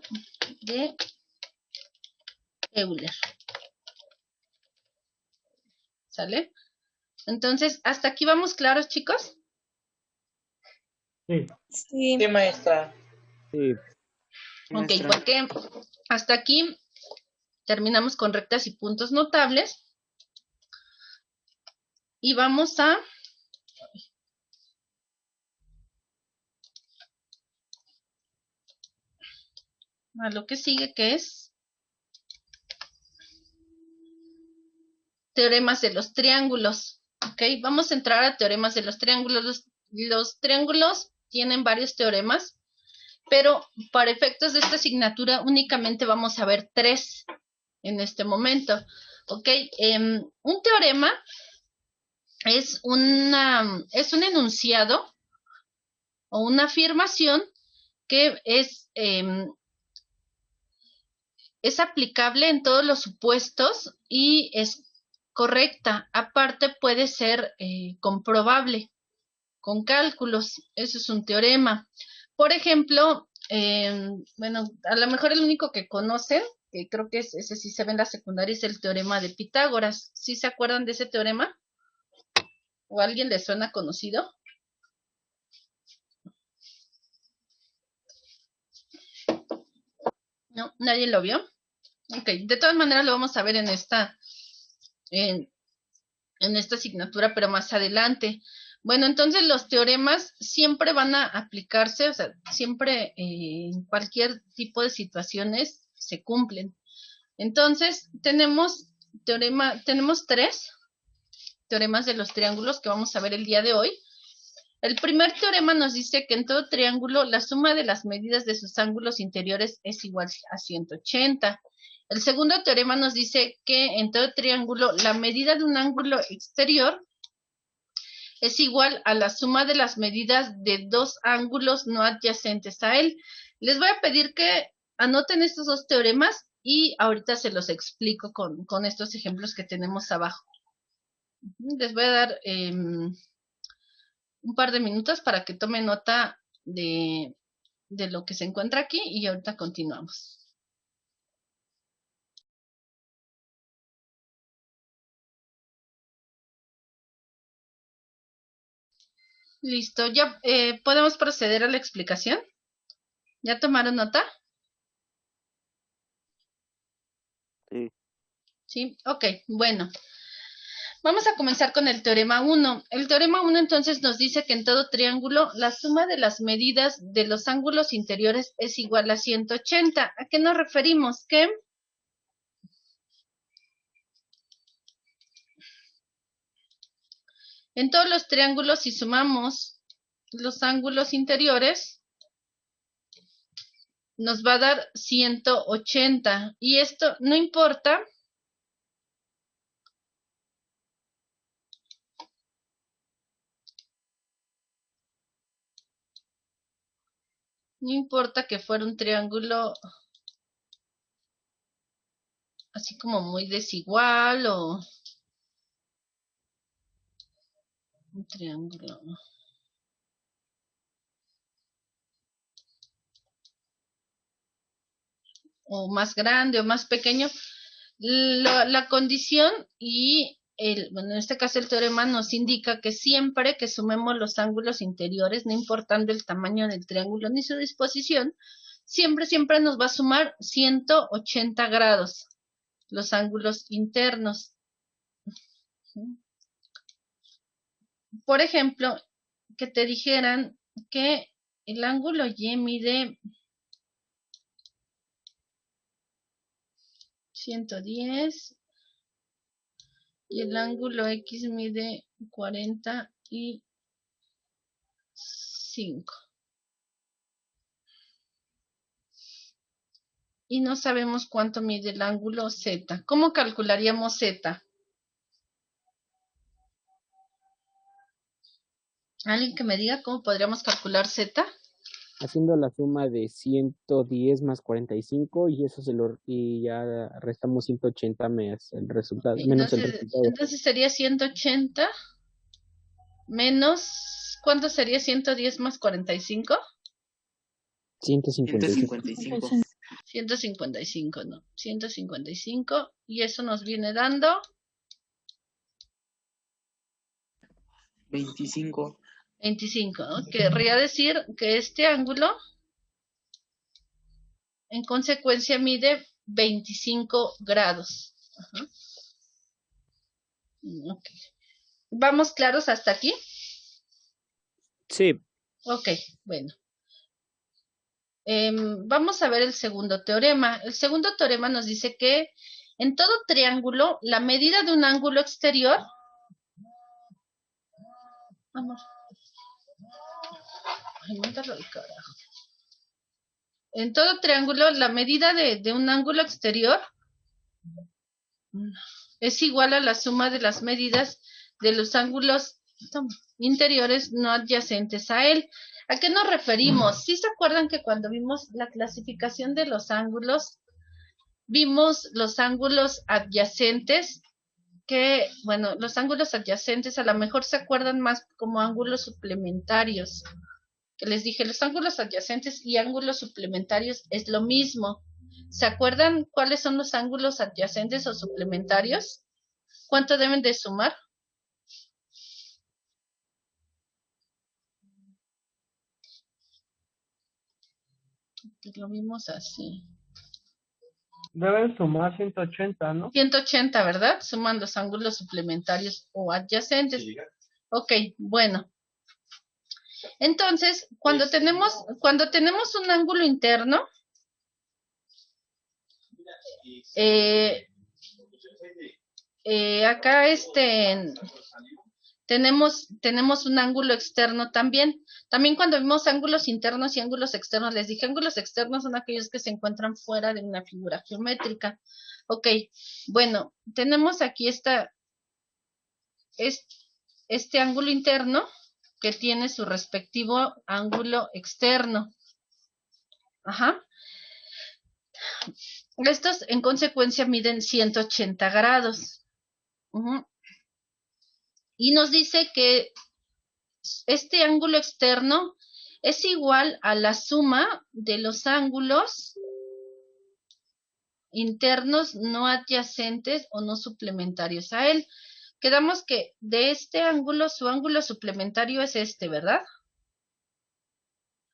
Speaker 1: de Euler. ¿Sale? Entonces, ¿hasta aquí vamos claros, chicos?
Speaker 4: Sí.
Speaker 7: Sí.
Speaker 6: Sí, maestra.
Speaker 3: Sí.
Speaker 1: Ok,
Speaker 5: Maestra.
Speaker 1: porque hasta aquí terminamos con rectas y puntos notables. Y vamos a lo que sigue, que es teoremas de los triángulos. Ok, vamos a entrar a teoremas de los triángulos. Los triángulos tienen varios teoremas, pero para efectos de esta asignatura únicamente vamos a ver 3 en este momento. Ok, un teorema es un enunciado o una afirmación que es aplicable en todos los supuestos y es correcta. Aparte puede ser comprobable con cálculos. Eso es un teorema. Por ejemplo, bueno, a lo mejor el único que conocen, que creo que ese sí se ve en la secundaria, es el teorema de Pitágoras. ¿Sí se acuerdan de ese teorema? ¿O a alguien le suena conocido? No, nadie lo vio. Ok, de todas maneras lo vamos a ver en esta asignatura, pero más adelante. Bueno, entonces los teoremas siempre van a aplicarse, o sea, siempre en cualquier tipo de situaciones se cumplen. Entonces, tenemos 3 teoremas de los triángulos que vamos a ver el día de hoy. El primer teorema nos dice que en todo triángulo la suma de las medidas de sus ángulos interiores es igual a 180. El segundo teorema nos dice que en todo triángulo la medida de un ángulo exterior es igual a la suma de las medidas de 2 ángulos no adyacentes a él. Les voy a pedir que anoten estos 2 teoremas y ahorita se los explico con estos ejemplos que tenemos abajo. Les voy a dar un par de minutos para que tomen nota de lo que se encuentra aquí y ahorita continuamos. Listo, ya podemos proceder a la explicación. ¿Ya tomaron nota?
Speaker 2: Sí.
Speaker 1: Sí, ok, bueno. Vamos a comenzar con el teorema 1. El teorema 1 entonces nos dice que en todo triángulo la suma de las medidas de los ángulos interiores es igual a 180. ¿A qué nos referimos? Que en todos los triángulos, si sumamos los ángulos interiores, nos va a dar 180. Y esto no importa que fuera un triángulo así como muy desigual o un triángulo o más grande o más pequeño. La condición y bueno, en este caso el teorema nos indica que siempre que sumemos los ángulos interiores, no importando el tamaño del triángulo ni su disposición, siempre nos va a sumar 180 grados. los ángulos internos. Por ejemplo, que te dijeran que el ángulo Y mide 110 y el ángulo X mide 45. Y no sabemos cuánto mide el ángulo Z. ¿Cómo calcularíamos Z? ¿Alguien que me diga cómo podríamos calcular Z?
Speaker 3: Haciendo la suma de 110 más 45 y eso y ya restamos 180 menos el resultado.
Speaker 1: Entonces sería 180 menos, ¿cuánto sería 110 más 45?
Speaker 3: 155.
Speaker 1: 155, no. 155 y eso nos viene dando
Speaker 5: 25.
Speaker 1: 25, ¿no? Querría decir que este ángulo en consecuencia mide 25 grados. Ajá. Okay. ¿Vamos claros hasta aquí?
Speaker 3: Sí.
Speaker 1: Ok, bueno. Vamos a ver el segundo teorema. El segundo teorema nos dice que en todo triángulo, la medida de un ángulo exterior... Amor. Ay, mándalo al carajo. En todo triángulo, la medida de un ángulo exterior es igual a la suma de las medidas de los ángulos interiores no adyacentes a él. ¿A qué nos referimos? ¿Sí se acuerdan que cuando vimos la clasificación de los ángulos, vimos los ángulos adyacentes? Que, bueno, los ángulos adyacentes a lo mejor se acuerdan más como ángulos suplementarios. Que les dije, los ángulos adyacentes y ángulos suplementarios es lo mismo. ¿Se acuerdan cuáles son los ángulos adyacentes o suplementarios? ¿Cuánto deben de sumar? Pues lo vimos así.
Speaker 4: Deben sumar 180, ¿no?
Speaker 1: 180, ¿verdad? Suman los ángulos suplementarios o adyacentes. Ok, bueno. Entonces, cuando tenemos un ángulo interno, acá tenemos un ángulo externo también. También cuando vimos ángulos internos y ángulos externos, les dije, ángulos externos son aquellos que se encuentran fuera de una figura geométrica. Ok, bueno, tenemos aquí este ángulo interno que tiene su respectivo ángulo externo. Ajá. Estos en consecuencia miden 180 grados. Y nos dice que este ángulo externo es igual a la suma de los ángulos internos no adyacentes o no suplementarios a él. Quedamos que de este ángulo, su ángulo suplementario es este, ¿verdad?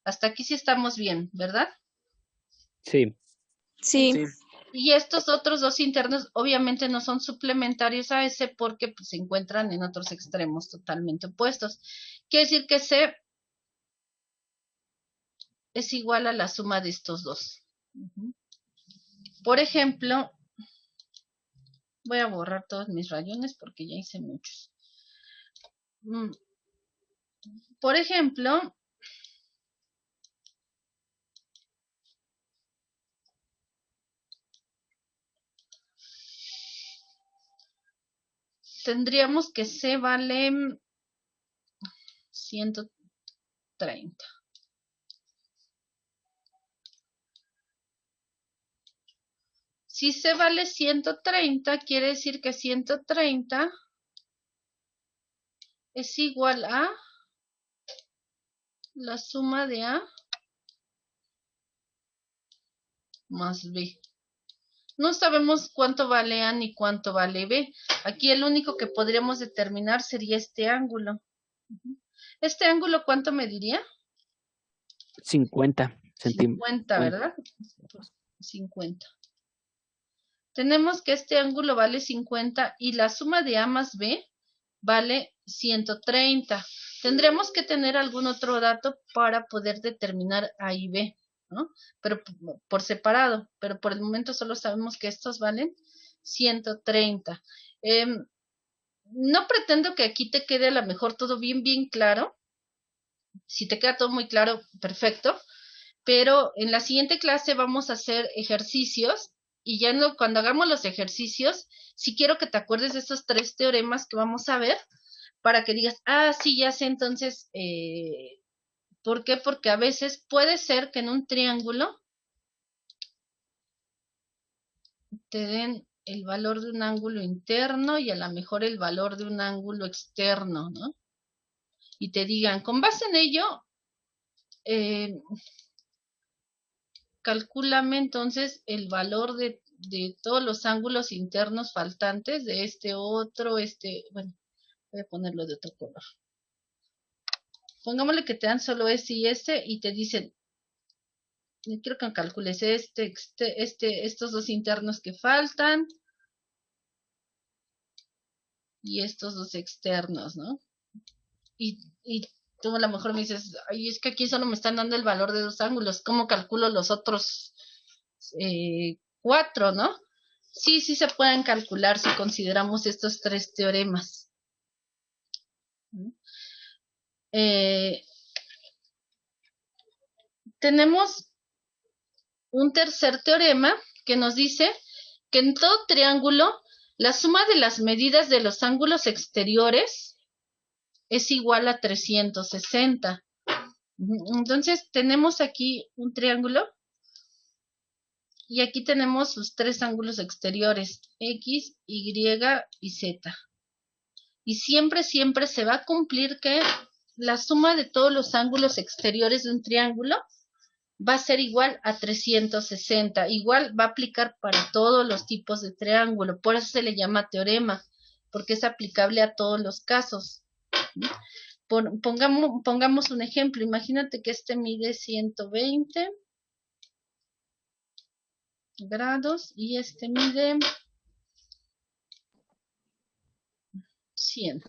Speaker 1: Hasta aquí sí estamos bien, ¿verdad?
Speaker 3: Sí.
Speaker 7: Sí.
Speaker 1: Y estos otros dos internos obviamente no son suplementarios a ese porque pues, se encuentran en otros extremos totalmente opuestos. Quiere decir que C es igual a la suma de estos dos. Por ejemplo, voy a borrar todos mis rayones porque ya hice muchos. Por ejemplo, tendríamos que C vale 130. Si C vale 130, quiere decir que 130 es igual a la suma de A más B. No sabemos cuánto vale A ni cuánto vale B. Aquí el único que podríamos determinar sería este ángulo. ¿Este ángulo cuánto mediría?
Speaker 3: 50 centímetros.
Speaker 1: 50, ¿verdad? 50. tenemos que este ángulo vale 50 y la suma de A más B vale 130. Tendremos que tener algún otro dato para poder determinar A y B, ¿no? Pero por separado, pero por el momento solo sabemos que estos valen 130. No pretendo que aquí te quede a lo mejor todo bien claro. Si te queda todo muy claro, perfecto. Pero en la siguiente clase vamos a hacer ejercicios y ya cuando hagamos los ejercicios, sí quiero que te acuerdes de estos 3 teoremas que vamos a ver para que digas, ah, sí, ya sé, entonces, ¿por qué? Porque a veces puede ser que en un triángulo te den el valor de un ángulo interno y a lo mejor el valor de un ángulo externo, ¿no? Y te digan, con base en ello, calcúlame entonces el valor de todos los ángulos internos faltantes de este otro, bueno, voy a ponerlo de otro color. Pongámosle que te dan solo ese y te dicen, quiero que calcules estos dos internos que faltan y estos dos externos, ¿no? Y tú a lo mejor me dices, ay, es que aquí solo me están dando el valor de 2 ángulos, ¿cómo calculo los otros 4, ¿no? Sí se pueden calcular si consideramos estos 3 teoremas. Tenemos un tercer teorema que nos dice que en todo triángulo la suma de las medidas de los ángulos exteriores es igual a 360. Entonces tenemos aquí un triángulo y aquí tenemos sus 3 ángulos exteriores, X, Y y Z. Y siempre se va a cumplir que la suma de todos los ángulos exteriores de un triángulo va a ser igual a 360. Igual va a aplicar para todos los tipos de triángulo. Por eso se le llama teorema, porque es aplicable a todos los casos. Pongamos un ejemplo. Imagínate que este mide 120 grados y este mide 100.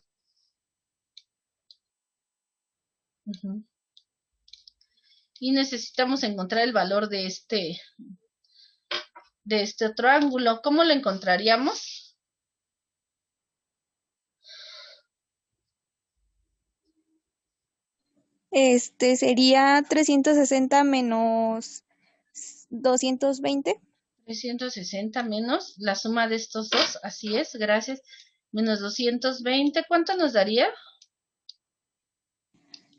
Speaker 1: Y necesitamos encontrar el valor de este otro ángulo. ¿Cómo lo encontraríamos?
Speaker 7: Sería 360 menos 220.
Speaker 1: 360 menos la suma de estos dos, así es, gracias, menos 220, ¿cuánto nos daría?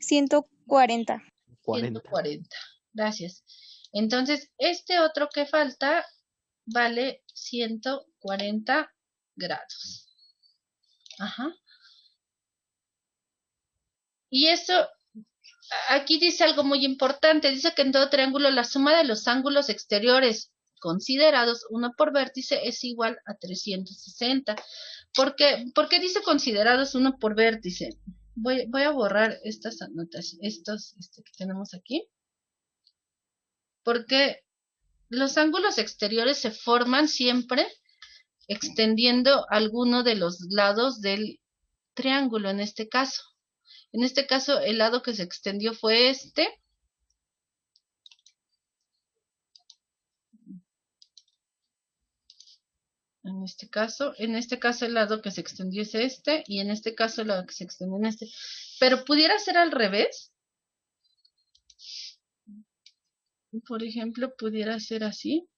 Speaker 7: 140.
Speaker 1: 140, gracias. Entonces, este otro que falta vale 140 grados. Ajá. Y esto, aquí dice algo muy importante, dice que en todo triángulo la suma de los ángulos exteriores considerados, uno por vértice, es igual a 360. ¿Por qué dice considerados uno por vértice? Voy a borrar estas anotaciones, que tenemos aquí. Porque los ángulos exteriores se forman siempre extendiendo alguno de los lados del triángulo, en este caso. En este caso, el lado que se extendió fue este. En este caso el lado que se extendió es este, y en este caso el lado que se extendió en este. Pero pudiera ser al revés. Por ejemplo, pudiera ser así.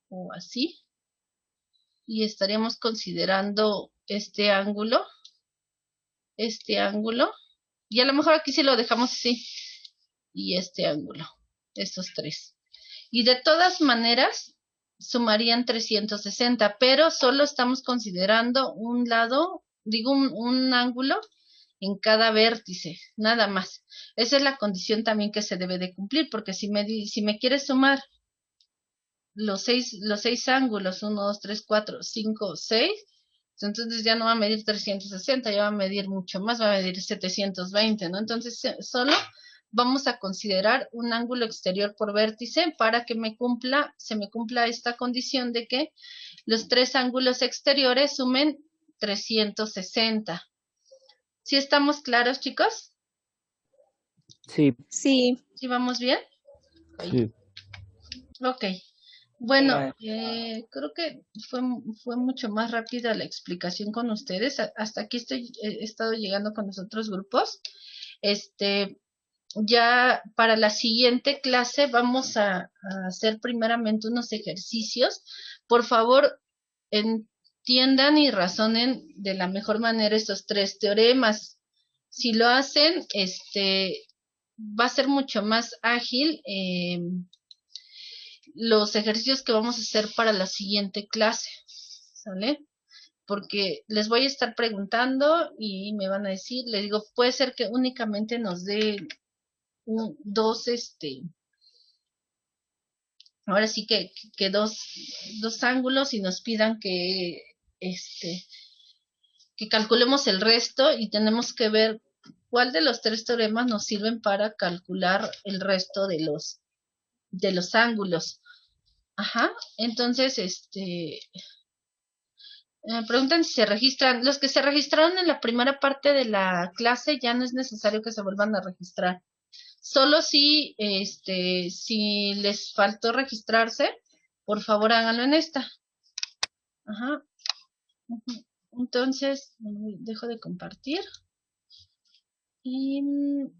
Speaker 1: O así. Y estaríamos considerando este ángulo. Y a lo mejor aquí sí lo dejamos así. Y este ángulo. Estos 3. Y de todas maneras, sumarían 360, pero solo estamos considerando un lado, un ángulo en cada vértice, nada más. Esa es la condición también que se debe de cumplir, porque si me quieres sumar los seis ángulos, 1, 2, 3, 4, 5, 6, entonces ya no va a medir 360, ya va a medir mucho más, va a medir 720, ¿no? Entonces solo vamos a considerar un ángulo exterior por vértice para que se me cumpla esta condición de que los tres ángulos exteriores sumen 360. ¿Sí estamos claros, chicos?
Speaker 3: Sí,
Speaker 7: Sí.
Speaker 1: ¿Sí vamos bien?
Speaker 3: sí.
Speaker 1: Ok. Bueno,
Speaker 6: Vale.
Speaker 1: creo que fue mucho más rápida la explicación con ustedes. Hasta aquí he estado llegando con los otros grupos. Ya para la siguiente clase vamos a hacer primeramente unos ejercicios. Por favor, entiendan y razonen de la mejor manera estos tres teoremas. Si lo hacen, va a ser mucho más ágil los ejercicios que vamos a hacer para la siguiente clase, ¿sale? Porque les voy a estar preguntando y me van a decir, les digo, puede ser que únicamente nos dé dos, ahora sí que dos ángulos y nos pidan que calculemos el resto y tenemos que ver cuál de los tres teoremas nos sirven para calcular el resto de los ángulos. Ajá, entonces, preguntan si se registran. Los que se registraron en la primera parte de la clase ya no es necesario que se vuelvan a registrar. Solo si les faltó registrarse, por favor háganlo en esta. Ajá. Entonces, dejo de compartir. Y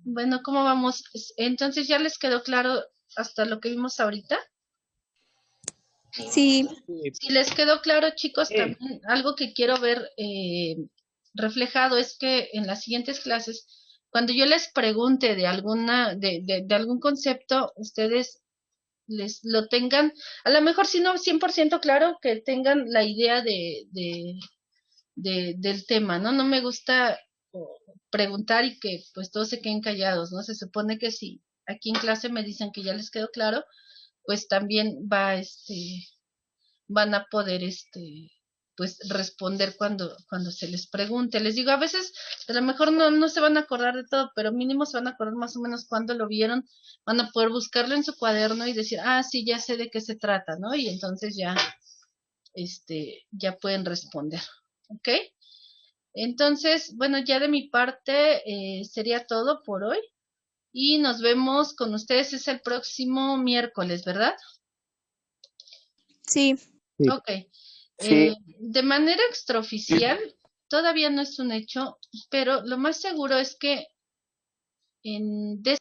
Speaker 1: bueno, ¿cómo vamos? Entonces, ¿ya les quedó claro hasta lo que vimos ahorita?
Speaker 7: Sí.
Speaker 1: Si les quedó claro, chicos, también algo que quiero ver reflejado es que en las siguientes clases, cuando yo les pregunte de algún concepto, ustedes lo tengan, a lo mejor si no 100% claro, que tengan la idea del tema, ¿no? No me gusta preguntar y que pues todos se queden callados, ¿no? Se supone que si aquí en clase me dicen que ya les quedó claro, pues también van a poder pues responder cuando se les pregunte. Les digo, a veces a lo mejor no se van a acordar de todo, pero mínimo se van a acordar más o menos cuando lo vieron, van a poder buscarlo en su cuaderno y decir, ah, sí, ya sé de qué se trata, ¿no? Y entonces ya pueden responder, ¿ok? Entonces, bueno, ya de mi parte sería todo por hoy y nos vemos con ustedes, es el próximo miércoles, ¿verdad?
Speaker 7: Sí.
Speaker 3: Sí.
Speaker 1: Ok.
Speaker 2: Sí.
Speaker 1: De manera extraoficial, todavía no es un hecho, pero lo más seguro es que